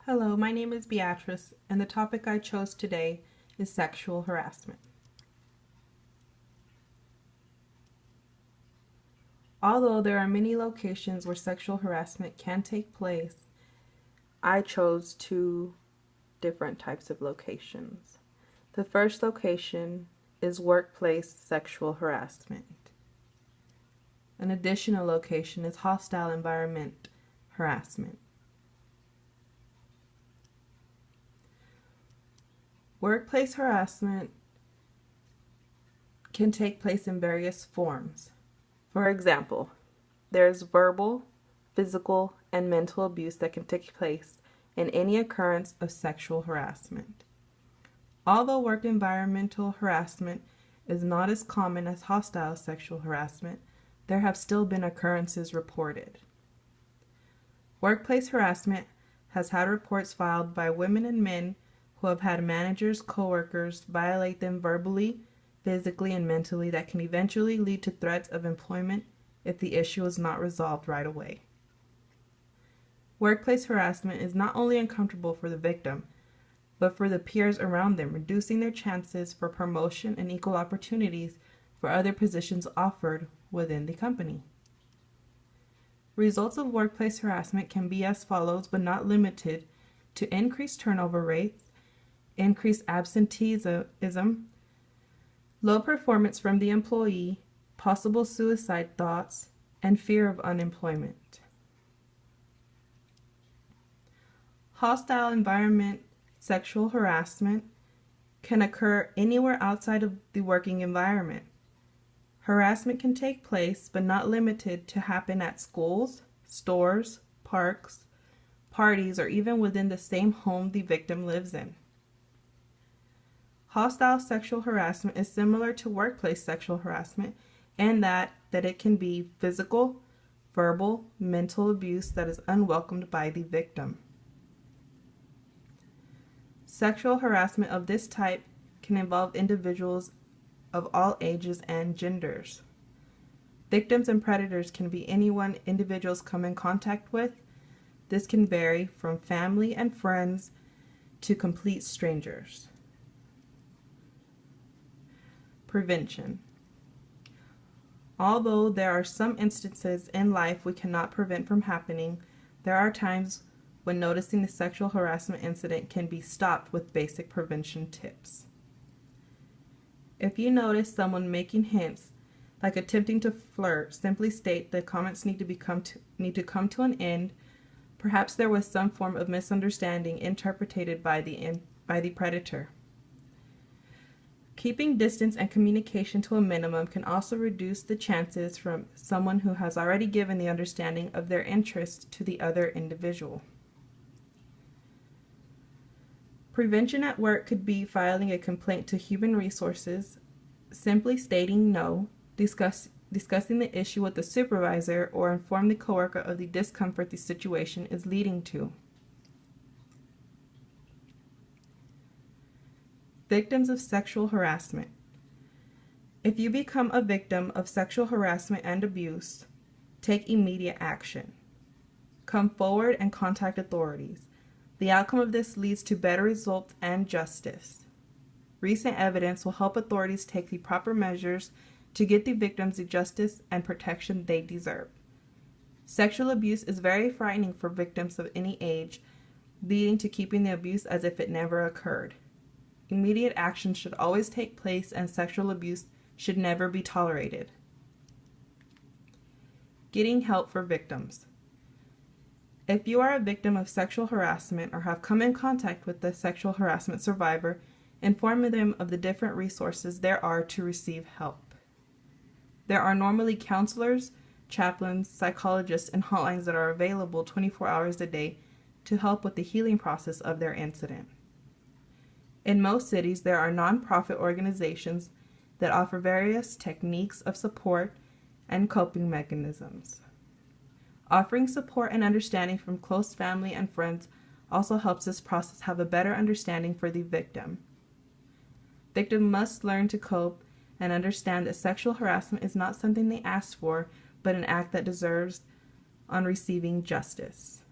Hello, my name is Beatrice, and the topic I chose today is sexual harassment. Although there are many locations where sexual harassment can take place, I chose two different types of locations. The first location is workplace sexual harassment. An additional location is hostile environment harassment. Workplace harassment can take place in various forms. For example, there's verbal, physical, and mental abuse that can take place in any occurrence of sexual harassment. Although work environmental harassment is not as common as hostile sexual harassment, there have still been occurrences reported. Workplace harassment has had reports filed by women and men who have had managers, coworkers violate them verbally, physically, and mentally that can eventually lead to threats of employment if the issue is not resolved right away. Workplace harassment is not only uncomfortable for the victim, but for the peers around them, reducing their chances for promotion and equal opportunities for other positions offered within the company. Results of workplace harassment can be as follows, but not limited to increased turnover rates, increased absenteeism, low performance from the employee, possible suicide thoughts, and fear of unemployment. Hostile environment sexual harassment can occur anywhere outside of the working environment. Harassment can take place, but not limited to happen at schools, stores, parks, parties, or even within the same home the victim lives in. Hostile sexual harassment is similar to workplace sexual harassment in that it can be physical, verbal, mental abuse that is unwelcomed by the victim. Sexual harassment of this type can involve individuals of all ages and genders. Victims and predators can be anyone individuals come in contact with. This can vary from family and friends to complete strangers. Prevention. Although there are some instances in life we cannot prevent from happening, there are times when noticing the sexual harassment incident can be stopped with basic prevention tips. If you notice someone making hints, like attempting to flirt, simply state that comments need to come to an end. Perhaps there was some form of misunderstanding interpreted by the predator. Keeping distance and communication to a minimum can also reduce the chances from someone who has already given the understanding of their interest to the other individual. Prevention at work could be filing a complaint to Human Resources, simply stating no, discussing the issue with the supervisor, or inform the coworker of the discomfort the situation is leading to. Victims of sexual harassment. If you become a victim of sexual harassment and abuse, take immediate action. Come forward and contact authorities. The outcome of this leads to better results and justice. Recent evidence will help authorities take the proper measures to get the victims the justice and protection they deserve. Sexual abuse is very frightening for victims of any age, leading to keeping the abuse as if it never occurred. Immediate action should always take place, and sexual abuse should never be tolerated. Getting help for victims. If you are a victim of sexual harassment or have come in contact with a sexual harassment survivor, inform them of the different resources there are to receive help. There are normally counselors, chaplains, psychologists, and hotlines that are available 24 hours a day to help with the healing process of their incident. In most cities, there are nonprofit organizations that offer various techniques of support and coping mechanisms. Offering support and understanding from close family and friends also helps this process have a better understanding for the victim. Victims must learn to cope and understand that sexual harassment is not something they asked for, but an act that deserves on receiving justice.